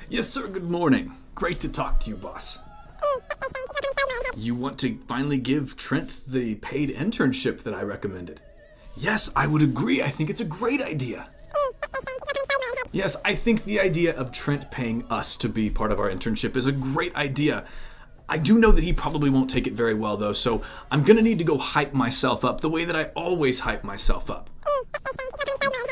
Yes, sir, good morning. Great to talk to you, boss. You want to finally give Trent the paid internship that I recommended? Yes, I would agree. I think it's a great idea. Yes, I think the idea of Trent paying us to be part of our internship is a great idea. I do know that he probably won't take it very well, though, so I'm gonna need to go hype myself up the way that I always hype myself up.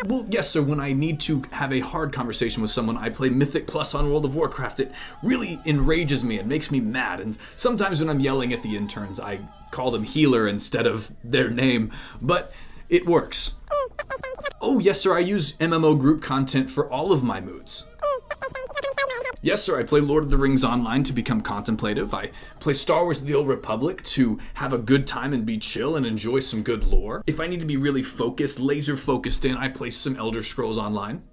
Well, yes, sir, when I need to have a hard conversation with someone, I play Mythic Plus on World of Warcraft. It really enrages me and makes me mad, and sometimes when I'm yelling at the interns, I call them healer instead of their name, but it works. Oh, yes, sir, I use MMO group content for all of my moods. Yes, sir, I play Lord of the Rings Online to become contemplative. I play Star Wars The Old Republic to have a good time and be chill and enjoy some good lore. If I need to be really focused, laser focused in, I play some Elder Scrolls Online.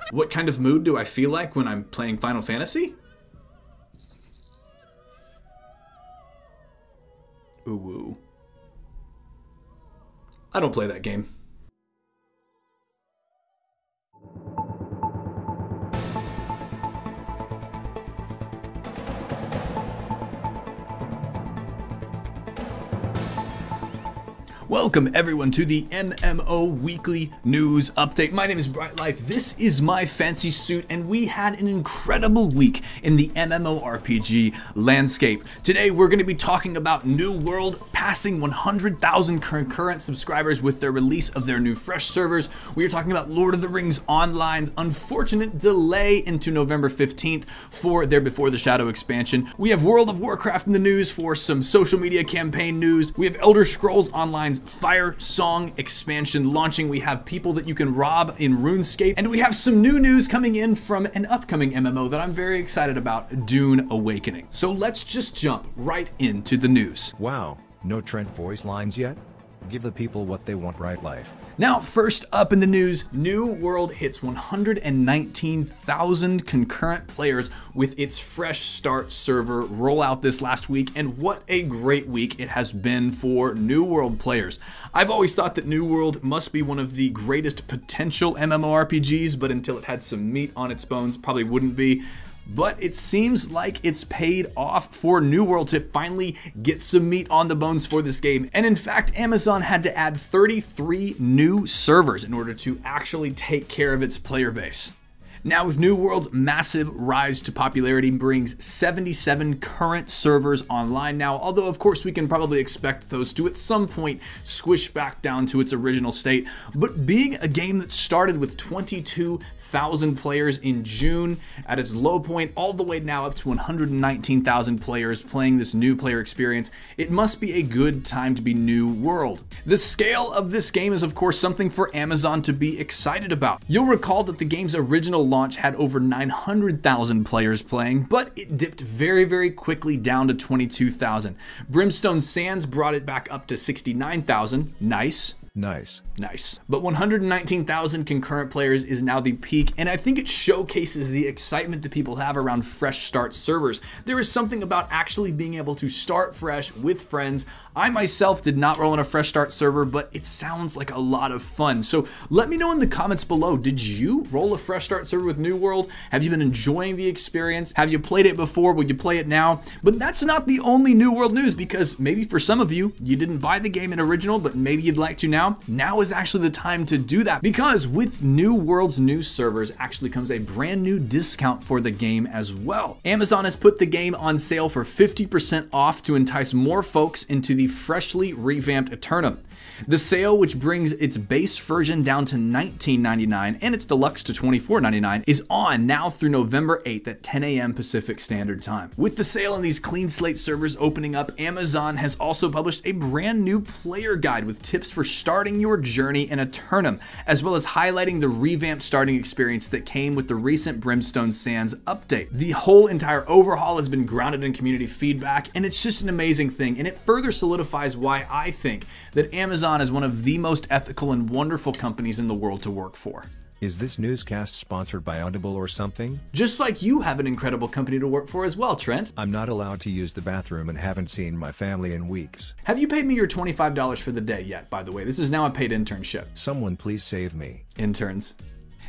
What kind of mood do I feel like when I'm playing Final Fantasy? Ooh. I don't play that game. Welcome everyone to the MMO Weekly News Update. My name is Bright Life, this is my fancy suit, and we had an incredible week in the MMORPG landscape. Today we're going to be talking about New World passing 100,000 concurrent subscribers with their release of their new fresh servers. We are talking about Lord of the Rings Online's unfortunate delay into November 15th for their Before the Shadow expansion. We have World of Warcraft in the news for some social media campaign news. We have Elder Scrolls Online's Firesong expansion launching. We have people that you can rob in Runescape, and we have some new news coming in from an upcoming MMO that I'm very excited about, Dune Awakening. So let's just jump right into the news. Wow, no Trent voice lines yet? Give the people what they want, Bright Life. Now, first up in the news, New World hits 119,000 concurrent players with its Fresh Start server rollout this last week, and what a great week it has been for New World players. I've always thought that New World must be one of the greatest potential MMORPGs, but until it had some meat on its bones, probably wouldn't be. But it seems like it's paid off for New World to finally get some meat on the bones for this game. And in fact, Amazon had to add 33 new servers in order to actually take care of its player base. Now, with New World's massive rise to popularity brings 77 current servers online now, although of course we can probably expect those to at some point squish back down to its original state. But being a game that started with 22,000 players in June at its low point, all the way now up to 119,000 players playing this new player experience, it must be a good time to be New World. The scale of this game is of course something for Amazon to be excited about. You'll recall that the game's original launch had over 900,000 players playing, but it dipped very quickly down to 22,000. Brimstone Sands brought it back up to 69,000. Nice. But 119,000 concurrent players is now the peak, and I think it showcases the excitement that people have around Fresh Start servers. There is something about actually being able to start fresh with friends. I myself did not roll in a Fresh Start server, but it sounds like a lot of fun. So let me know in the comments below, did you roll a Fresh Start server with New World? Have you been enjoying the experience? Have you played it before? Will you play it now? But that's not the only New World news, because maybe for some of you, you didn't buy the game in original, but maybe you'd like to now. Now is actually the time to do that, because with New World's new servers actually comes a brand new discount for the game as well. Amazon has put the game on sale for 50% off to entice more folks into the freshly revamped Eternum. The sale, which brings its base version down to $19.99 and its deluxe to $24.99, is on now through November 8th at 10 a.m. Pacific Standard Time. With the sale and these clean slate servers opening up, Amazon has also published a brand new player guide with tips for starting your journey in Eternum, as well as highlighting the revamped starting experience that came with the recent Brimstone Sands update. The whole entire overhaul has been grounded in community feedback, and it's just an amazing thing, and it further solidifies why I think that Amazon is one of the most ethical and wonderful companies in the world to work for. Is this newscast sponsored by Audible or something? Just like you have an incredible company to work for as well, Trent. I'm not allowed to use the bathroom and haven't seen my family in weeks. Have you paid me your $25 for the day yet, by the way? This is now a paid internship. Someone please save me. Interns.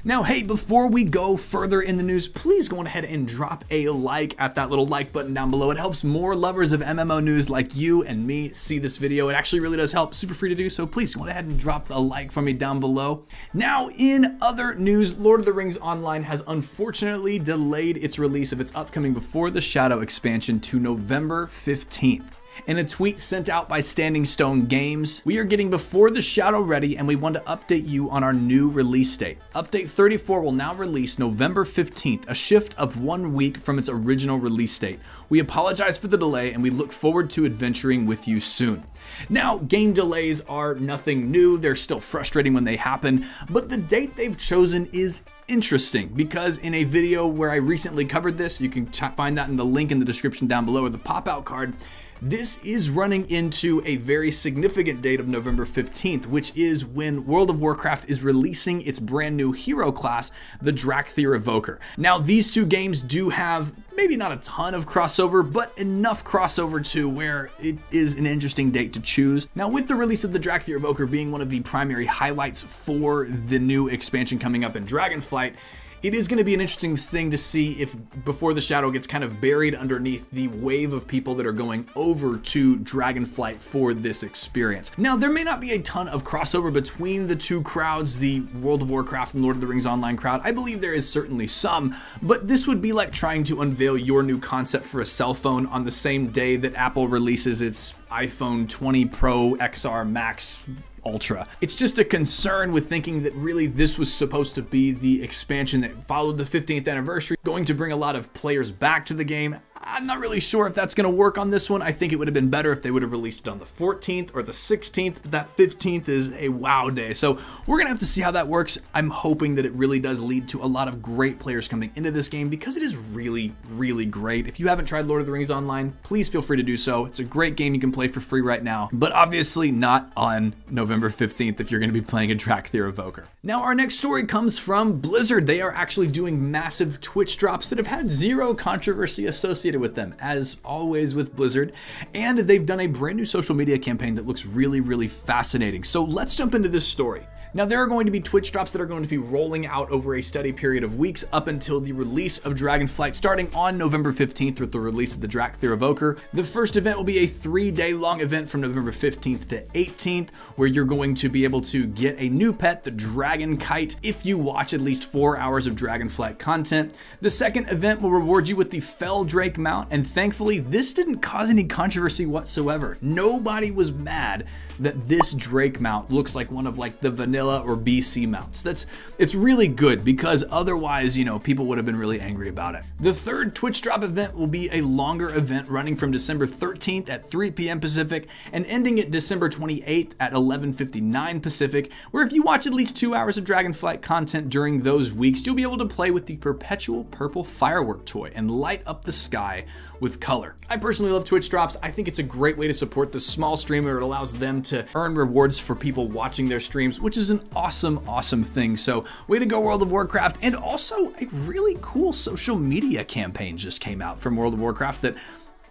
Now, hey, before we go further in the news, please go ahead and drop a like at that little like button down below. It helps more lovers of MMO news like you and me see this video. It actually really does help. Super free to do, so please go ahead and drop a like for me down below. Now, in other news, Lord of the Rings Online has unfortunately delayed its release of its upcoming Before the Shadow expansion to November 15th. In a tweet sent out by Standing Stone Games, we are getting Before the Shadow ready and we want to update you on our new release date. Update 34 will now release November 15th, a shift of 1 week from its original release date. We apologize for the delay and we look forward to adventuring with you soon. Now, game delays are nothing new. They're still frustrating when they happen, but the date they've chosen is interesting because in a video where I recently covered this, you can find that in the link in the description down below or the pop-out card. This is running into a very significant date of November 15th, which is when World of Warcraft is releasing its brand new hero class, the Drakthir Evoker. Now, these two games do have maybe not a ton of crossover, but enough crossover to where it is an interesting date to choose. Now, with the release of the Drakthir Evoker being one of the primary highlights for the new expansion coming up in Dragonflight, it is going to be an interesting thing to see if Before the Shadow gets kind of buried underneath the wave of people that are going over to Dragonflight for this experience. Now, there may not be a ton of crossover between the two crowds, the World of Warcraft and Lord of the Rings Online crowd. I believe there is certainly some, but this would be like trying to unveil your new concept for a cell phone on the same day that Apple releases its iPhone 20 Pro XR Max Ultra. It's just a concern with thinking that really this was supposed to be the expansion that followed the 15th anniversary, going to bring a lot of players back to the game. I'm not really sure if that's going to work on this one. I think it would have been better if they would have released it on the 14th or the 16th, but that 15th is a wow day. So we're going to have to see how that works. I'm hoping that it really does lead to a lot of great players coming into this game because it is really, really great. If you haven't tried Lord of the Rings Online, please feel free to do so. It's a great game you can play for free right now, but obviously not on November 15th if you're going to be playing a Drakthir Evoker. Now, our next story comes from Blizzard. They are actually doing massive Twitch drops that have had zero controversy associated with them, as always with Blizzard, and they've done a brand new social media campaign that looks really, really fascinating. So let's jump into this story. Now, there are going to be Twitch drops that are going to be rolling out over a steady period of weeks up until the release of Dragonflight, starting on November 15th with the release of the Drakthir Evoker. The first event will be a 3-day long event from November 15th to 18th, where you're going to be able to get a new pet, the Dragon Kite, if you watch at least 4 hours of Dragonflight content. The second event will reward you with the Fell Drake mount, and thankfully, this didn't cause any controversy whatsoever. Nobody was mad that this Drake mount looks like one of like the vanilla or BC mounts. It's really good because otherwise, you know, people would have been really angry about it. The third Twitch drop event will be a longer event running from December 13th at 3 p.m. Pacific and ending at December 28th at 11:59 Pacific, where if you watch at least 2 hours of Dragonflight content during those weeks, you'll be able to play with the Perpetual Purple Firework toy and light up the sky with color. I personally love Twitch drops. I think it's a great way to support the small streamer. It allows them to earn rewards for people watching their streams, which is an awesome, awesome thing. So way to go, World of Warcraft. And also a really cool social media campaign just came out from World of Warcraft that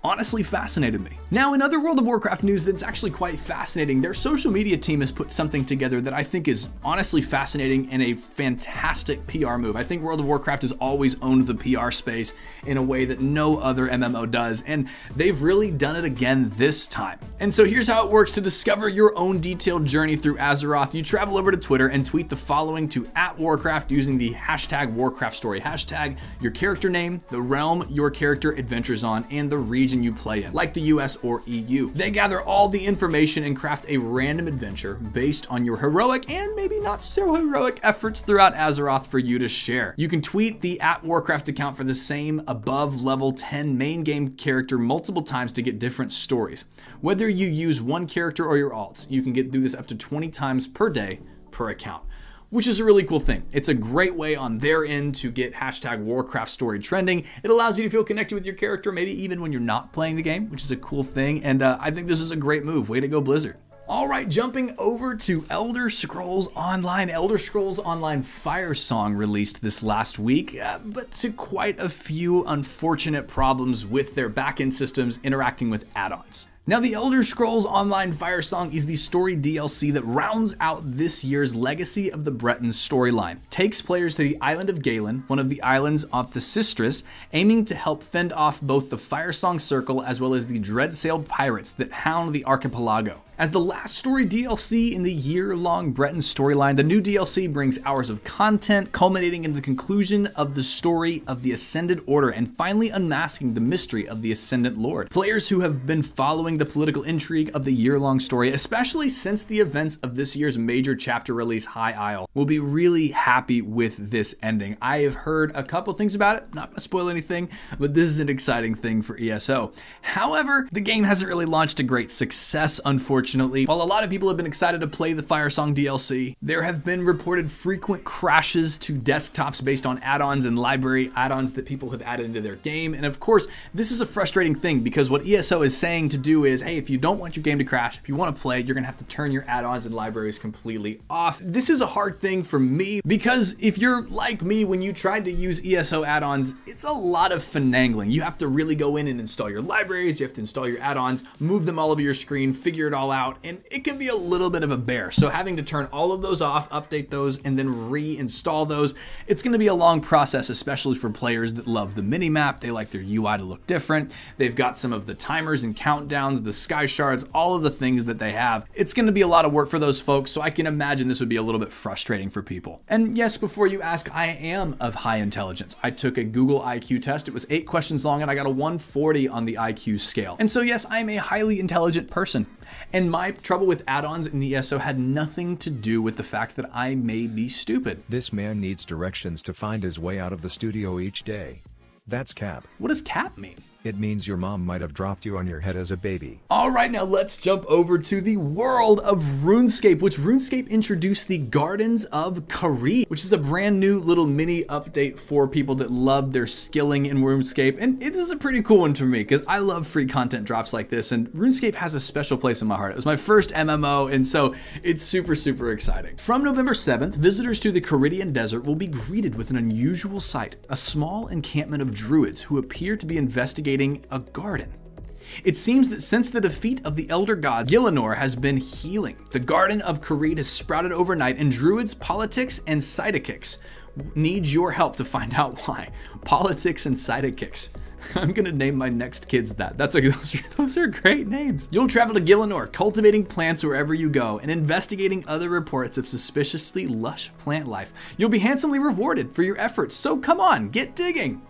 honestly fascinated me. Now, in other World of Warcraft news that's actually quite fascinating, their social media team has put something together that I think is honestly fascinating and a fantastic PR move. I think World of Warcraft has always owned the PR space in a way that no other MMO does, and they've really done it again this time. And so here's how it works to discover your own detailed journey through Azeroth. You travel over to Twitter and tweet the following to @Warcraft using the hashtag Warcraft story. Hashtag your character name, the realm your character adventures on, and the region you play in, like the US or EU. They gather all the information and craft a random adventure based on your heroic and maybe not so heroic efforts throughout Azeroth for you to share. You can tweet the @Warcraft account for the same above level 10 main game character multiple times to get different stories. Whether you use one character or your alts, you can do this up to 20 times per day per account, which is a really cool thing. It's a great way on their end to get hashtag Warcraft story trending. It allows you to feel connected with your character, maybe even when you're not playing the game, which is a cool thing. And I think this is a great move. Way to go, Blizzard. All right, jumping over to Elder Scrolls Online. Elder Scrolls Online Firesong released this last week, but to quite a few unfortunate problems with their backend systems interacting with add-ons. Now, the Elder Scrolls Online Firesong is the story DLC that rounds out this year's Legacy of the Bretons storyline. Takes players to the island of Galen, one of the islands off the Sistris, aiming to help fend off both the Firesong Circle as well as the dread-sailed pirates that hound the archipelago. As the last story DLC in the year-long Breton storyline, the new DLC brings hours of content, culminating in the conclusion of the story of the Ascended Order and finally unmasking the mystery of the Ascendant Lord. Players who have been following the political intrigue of the year-long story, especially since the events of this year's major chapter release, High Isle, will be really happy with this ending. I have heard a couple things about it, not gonna spoil anything, but this is an exciting thing for ESO. However, the game hasn't really launched to great success, unfortunately. While a lot of people have been excited to play the Firesong DLC, there have been reported frequent crashes to desktops based on add-ons and library add-ons that people have added into their game. And of course, this is a frustrating thing because what ESO is saying to do is, hey, if you don't want your game to crash, if you want to play, you're gonna have to turn your add-ons and libraries completely off. This is a hard thing for me because if you're like me, when you tried to use ESO add-ons, it's a lot of finagling. You have to really go in and install your libraries, you have to install your add-ons, move them all over your screen, figure it all out, and it can be a little bit of a bear. So having to turn all of those off, update those, and then reinstall those, it's gonna be a long process, especially for players that love the minimap. They like their UI to look different. They've got some of the timers and countdowns, the sky shards, all of the things that they have. It's gonna be a lot of work for those folks, so I can imagine this would be a little bit frustrating for people. And yes, before you ask, I am of high intelligence. I took a Google IQ test. It was 8 questions long and I got a 140 on the IQ scale. And so yes, I am a highly intelligent person. And my trouble with add-ons in ESO had nothing to do with the fact that I may be stupid. This man needs directions to find his way out of the studio each day. That's cap. What does cap mean? It means your mom might have dropped you on your head as a baby. All right, now let's jump over to the world of RuneScape, which RuneScape introduced the Gardens of Kareed, which is a brand new little mini update for people that love their skilling in RuneScape. And this is a pretty cool one for me because I love free content drops like this, and RuneScape has a special place in my heart. It was my first MMO, and so it's super, super exciting. From November 7th, visitors to the Caridian Desert will be greeted with an unusual sight, a small encampment of druids who appear to be investigating a garden. It seems that since the defeat of the elder god, Gielinor has been healing. The Garden of Kareed has sprouted overnight, and druids, politics, and sidekicks need your help to find out why. Politics and sidekicks. I'm gonna name my next kids that. Those are great names. You'll travel to Gielinor, cultivating plants wherever you go and investigating other reports of suspiciously lush plant life. You'll be handsomely rewarded for your efforts, so come on, get digging.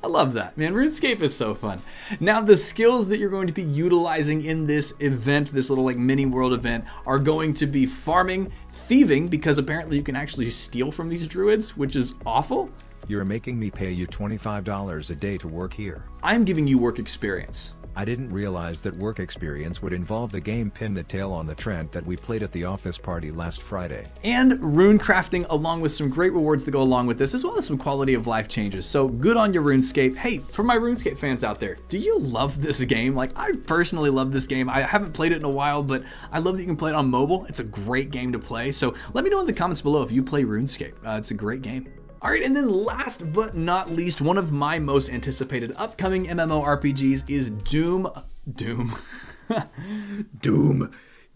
I love that, man. RuneScape is so fun. Now, the skills that you're going to be utilizing in this event, this little like mini world event, are going to be farming, thieving, because apparently you can actually steal from these druids, which is awful. You're making me pay you $25 a day to work here. I'm giving you work experience. I didn't realize that work experience would involve the game Pin the Tail on the Trent that we played at the office party last Friday. And rune crafting, along with some great rewards that go along with this, as well as some quality of life changes. So good on your RuneScape. Hey, for my RuneScape fans out there, do you love this game? Like, I personally love this game. I haven't played it in a while, but I love that you can play it on mobile. It's a great game to play. So let me know in the comments below if you play RuneScape. It's a great game. All right, and then last but not least, one of my most anticipated upcoming MMORPGs is Doom. Doom.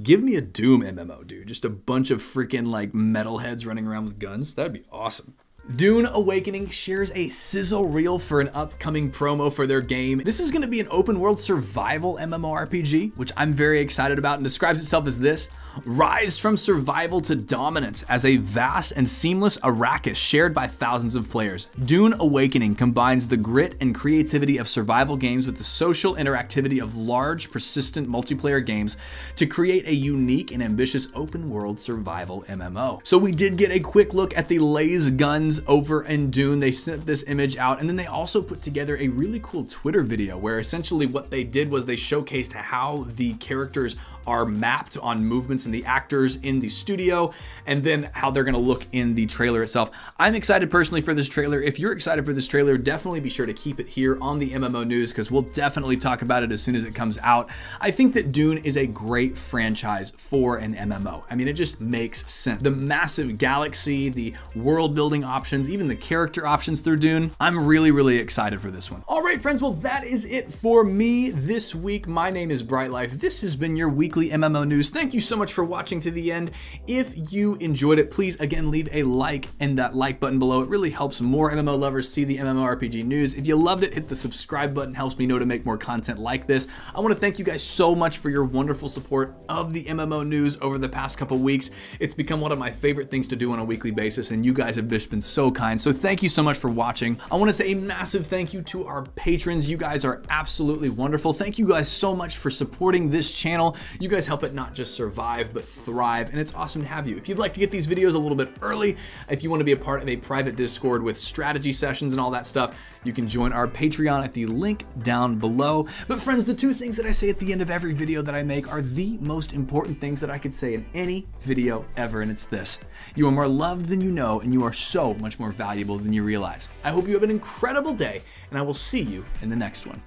Give me a Doom MMO, dude. Just a bunch of freaking like metalheads running around with guns. That'd be awesome. Dune Awakening shares a sizzle reel for an upcoming promo for their game. This is going to be an open world survival MMORPG, which I'm very excited about, and describes itself as this: rise from survival to dominance as a vast and seamless Arrakis shared by thousands of players. Dune Awakening combines the grit and creativity of survival games with the social interactivity of large, persistent multiplayer games to create a unique and ambitious open world survival MMO. So we did get a quick look at the laser guns friends over in Dune, they sent this image out, and then they also put together a really cool Twitter video where essentially what they did was they showcased how the characters are mapped on movements and the actors in the studio, and then how they're gonna look in the trailer itself. I'm excited personally for this trailer. If you're excited for this trailer, definitely be sure to keep it here on the MMO News, because we'll definitely talk about it as soon as it comes out. I think that Dune is a great franchise for an MMO. I mean, it just makes sense. The massive galaxy, the world building options, even the character options through Dune. I'm really, really excited for this one. All right, friends, well, that is it for me this week. My name is Bright Life. This has been your weekly MMO News. Thank you so much for watching to the end. If you enjoyed it, please, again, leave a like and that like button below. It really helps more MMO lovers see the MMORPG news. If you loved it, hit the subscribe button. Helps me know to make more content like this. I want to thank you guys so much for your wonderful support of the MMO News over the past couple weeks. It's become one of my favorite things to do on a weekly basis, and you guys have just been so kind. So thank you so much for watching. I want to say a massive thank you to our patrons. You guys are absolutely wonderful. Thank you guys so much for supporting this channel. You guys help it not just survive, but thrive, and it's awesome to have you. If you'd like to get these videos a little bit early, if you want to be a part of a private Discord with strategy sessions and all that stuff, you can join our Patreon at the link down below. But friends, the two things that I say at the end of every video that I make are the most important things that I could say in any video ever, and it's this: you are more loved than you know, and you are so much more valuable than you realize. I hope you have an incredible day, and I will see you in the next one.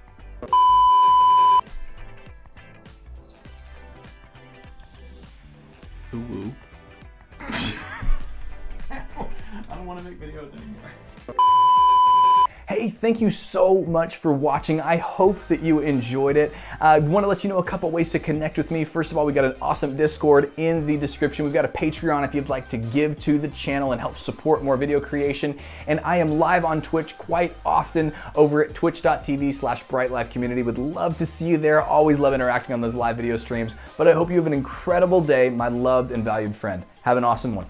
Ooh. I don't want to make videos anymore. Hey, thank you so much for watching. I hope that you enjoyed it. I want to let you know a couple ways to connect with me. First of all, we got an awesome Discord in the description. We've got a Patreon if you'd like to give to the channel and help support more video creation. And I am live on Twitch quite often over at twitch.tv/brightlifecommunity. Would love to see you there. Always love interacting on those live video streams. But I hope you have an incredible day, my loved and valued friend. Have an awesome one.